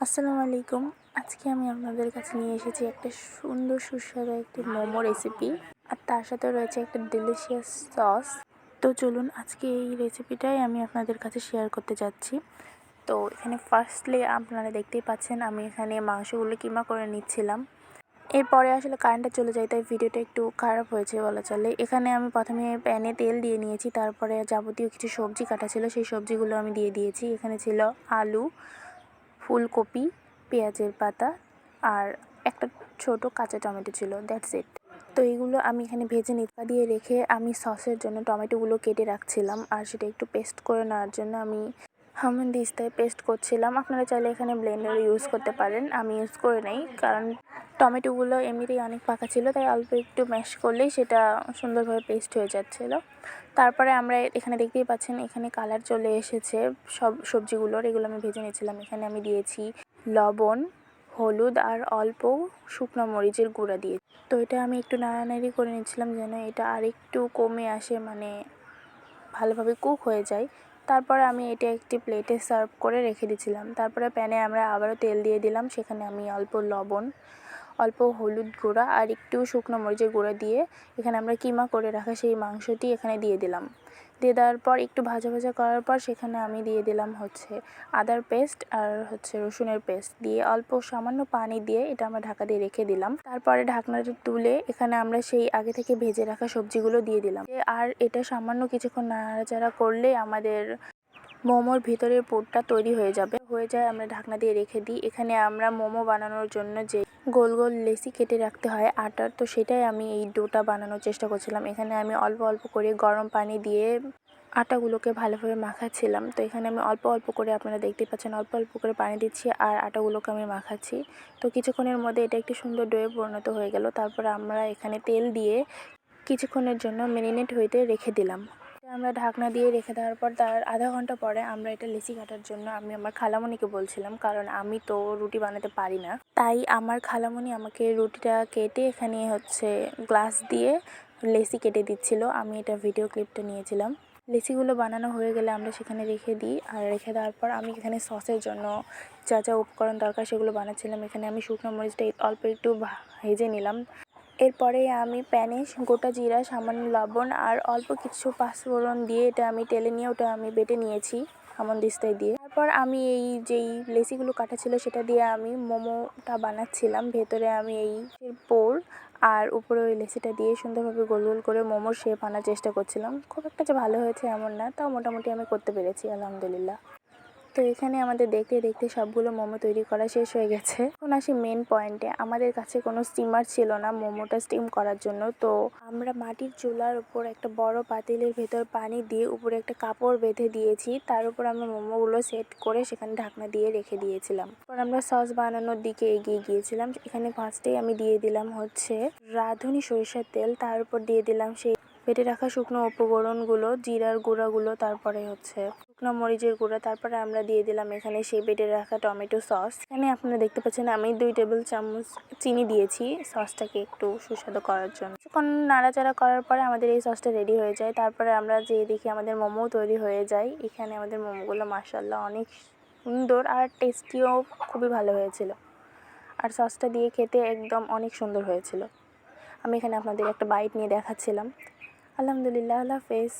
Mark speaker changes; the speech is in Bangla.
Speaker 1: আসসালামু আলাইকুম। আজকে আমি আপনাদের কাছে নিয়ে এসেছি একটা সুন্দর সুস্বাদু একটি মোমো রেসিপি। আর তার সাথে রয়েছে একটা ডিলিশিয়াস সস। তো চলুন আজকে এই রেসিপিটাই আমি আপনাদের কাছে শেয়ার করতে যাচ্ছি। তো এখানে ফার্স্টলি আপনারা দেখতেই পাচ্ছেন আমি এখানে মাংসগুলো কিমা করে নিচ্ছিলাম। এরপরে আসলে কারেন্টটা চলে যায়, তাই ভিডিওটা একটু খারাপ হয়েছে বলা চলে। এখানে আমি প্রথমে প্যানে তেল দিয়ে নিয়েছি, তারপরে যাবতীয় কিছু সবজি কাটা ছিল সেই সবজিগুলো আমি দিয়ে দিয়েছি। এখানে ছিল আলু, ফুলকপি, পেঁয়াজের পাতা আর একটা ছোট কাঁচা টমেটো ছিল, দ্যাটস ইট। তো এইগুলো আমি এখানে ভেজে নিতে দিয়ে রেখে আমি সসের জন্য টমেটোগুলো কেটে রাখছিলাম, আর সেটা একটু পেস্ট করে নেওয়ার জন্য আমি হামানদিস্তায় পেস্ট করছিলাম। আপনারা চাইলে এখানে ব্লেন্ডার ইউজ করতে পারেন, আমি ইউজ করে নেই কারণ টমেটোগুলো এমনিতেই অনেক পাকা ছিল, তাই অল্প একটু ম্যাশ করলেই সেটা সুন্দরভাবে পেস্ট হয়ে যাচ্ছিলো। তারপরে আমরা এখানে দেখতেই পাচ্ছেন এখানে কালার চলে এসেছে সব সবজিগুলোর। এগুলো আমি ভেজে নিয়েছিলাম। এখানে আমি দিয়েছি লবণ, হলুদ আর অল্প শুকনো মরিচের গুঁড়া দিয়ে। তো এটা আমি একটু নাড়ানাড়ি করে নিচ্ছিলাম যেন এটা আর একটু কমে আসে, মানে ভালোভাবে কুক হয়ে যায়। তারপরে আমি এটা একটি প্লেটে সার্ভ করে রেখে দিয়েছিলাম। তারপরে প্যানে আমরা আবারও তেল দিয়ে দিলাম। সেখানে আমি অল্প লবণ, অল্প হলুদ গুঁড়া আর একটু শুকনো মরিচের গুঁড়া দিয়ে এখানে আমরা কিমা করে রাখা সেই মাংসটি এখানে দিয়ে দিলাম। দিয়ে দেওয়ার পর একটু ভাজা ভাজা করার পর সেখানে আমি দিয়ে দিলাম আদার পেস্ট আর রসুনের পেস্ট দিয়ে অল্প সামান্য পানি দিয়ে এটা আমরা ঢাকা দিয়ে রেখে দিলাম। তারপরে ঢাকনাটা তুলে এখানে আমরা সেই আগে থেকে ভেজে রাখা সবজিগুলো দিয়ে দিলাম। আর এটা সামান্য কিছুক্ষণ নাড়াচাড়া করলে আমাদের মোমোর ভিতরের পুরটা তৈরি হয়ে যাবে। আমরা ঢাকনা দিয়ে রেখে দিই। এখানে আমরা মোমো বানানোর জন্য যে গোল গোল লেচি কেটে রাখতে হয় আটার, তো সেটাই আমি এই ডোটা বানানোর চেষ্টা করছিলাম। এখানে আমি অল্প অল্প করে গরম পানি দিয়ে আটাগুলোকে ভালোভাবে মাখাচ্ছিলাম। তো এখানে আমি অল্প অল্প করে, আপনারা দেখতেই পাচ্ছেন, অল্প অল্প করে পানি দিচ্ছি আর আটাগুলোকে আমি মাখাচ্ছি। তো কিছুক্ষণের মধ্যে এটা একটি সুন্দর ডোয়ে পরিণত হয়ে গেল। তারপরে আমরা এখানে তেল দিয়ে কিছুক্ষণের জন্য ম্যারিনেট হইতে রেখে দিলাম। আমরা ঢাকনা দিয়ে রেখে দেওয়ার পর তার আধা ঘন্টা পরে আমরা এটা লেচি কাটার জন্য আমি আমার খালামণিকে বলছিলাম, কারণ আমি তো রুটি বানাতে পারি না, তাই আমার খালামণি আমাকে রুটিটা কেটে এখানে গ্লাস দিয়ে লেচি কেটে দিচ্ছিল। আমি এটা ভিডিও ক্লিপটা নিয়েছিলাম। লেচিগুলো বানানো হয়ে গেলে আমরা সেখানে রেখে দিই, আর রেখে দেওয়ার পর আমি এখানে সসের জন্য যা যা উপকরণ দরকার সেগুলো বানাচ্ছিলাম। এখানে আমি শুকনো মরিচটা অল্প একটু ভেজে নিলাম। এরপরে আমি প্যানে গোটা জিরা, সামান্য লবণ আর অল্প কিছু পাঁচফোড়ন দিয়ে এটা আমি তেলে নিয়ে ওটা আমি বেটে নিয়েছি হামানদিস্তায় দিয়ে। তারপর আমি এই যেই লেচিগুলো কাটা ছিল সেটা দিয়ে আমি মোমোটা বানাচ্ছিলাম। ভেতরে আমি এই পোর আর উপরে ওই লেচিটা দিয়ে সুন্দরভাবে গোল গোল করে মোমোর শেপ আনার চেষ্টা করছিলাম। খুব একটা যে ভালো হয়েছে এমন না, তাও মোটামুটি আমি করতে পেরেছি, আলহামদুলিল্লাহ। তো এখানে আমাদের দেখতে দেখতে সবগুলো মোমো তৈরি করা শেষ হয়ে গেছে। এখন আসি মেন পয়েন্টে। আমাদের কাছে কোনো স্টিমার ছিল না মোমোটা স্টিম করার জন্য, তো আমরা মাটির চুলার উপর একটা বড় পাতিলের ভেতর পানি দিয়ে উপরে একটা কাপড় বেঁধে দিয়েছি। তার উপর আমরা মোমোগুলো সেট করে সেখানে ঢাকনা দিয়ে রেখে দিয়েছিলাম। তারপর আমরা সস বানানোর দিকে এগিয়ে গিয়েছিলাম। এখানে ফার্স্টেই আমি দিয়ে দিলাম রাঁধুনি সরিষার তেল, তার উপর দিয়ে দিলাম সেই বেটে রাখা শুকনো উপকরণগুলো, জিরার গুঁড়াগুলো, তারপরে শুকনো মরিচের গুঁড়া। তারপরে আমরা দিয়ে দিলাম এখানে সেই বেটে রাখা টমেটো সস। এখানে আপনারা দেখতে পাচ্ছেন আমি 2 টেবিল চামচ চিনি দিয়েছি সসটাকে একটু সুস্বাদু করার জন্য। কিছুক্ষণ নাড়াচাড়া করার পরে আমাদের এই সসটা রেডি হয়ে যায়। তারপরে আমরা যেয়ে দেখি আমাদের মোমো তৈরি হয়ে যায়। এখানে আমাদের মোমোগুলো মাশাআল্লাহ অনেক সুন্দর আর টেস্টিও খুবই ভালো হয়েছিল, আর সসটা দিয়ে খেতে একদম অনেক সুন্দর হয়েছিল। আমি এখানে আপনাদের একটা বাইট নিয়ে দেখাচ্ছিলাম। আলহামদুলিল্লাহ, আল্লাহ হাফেজ।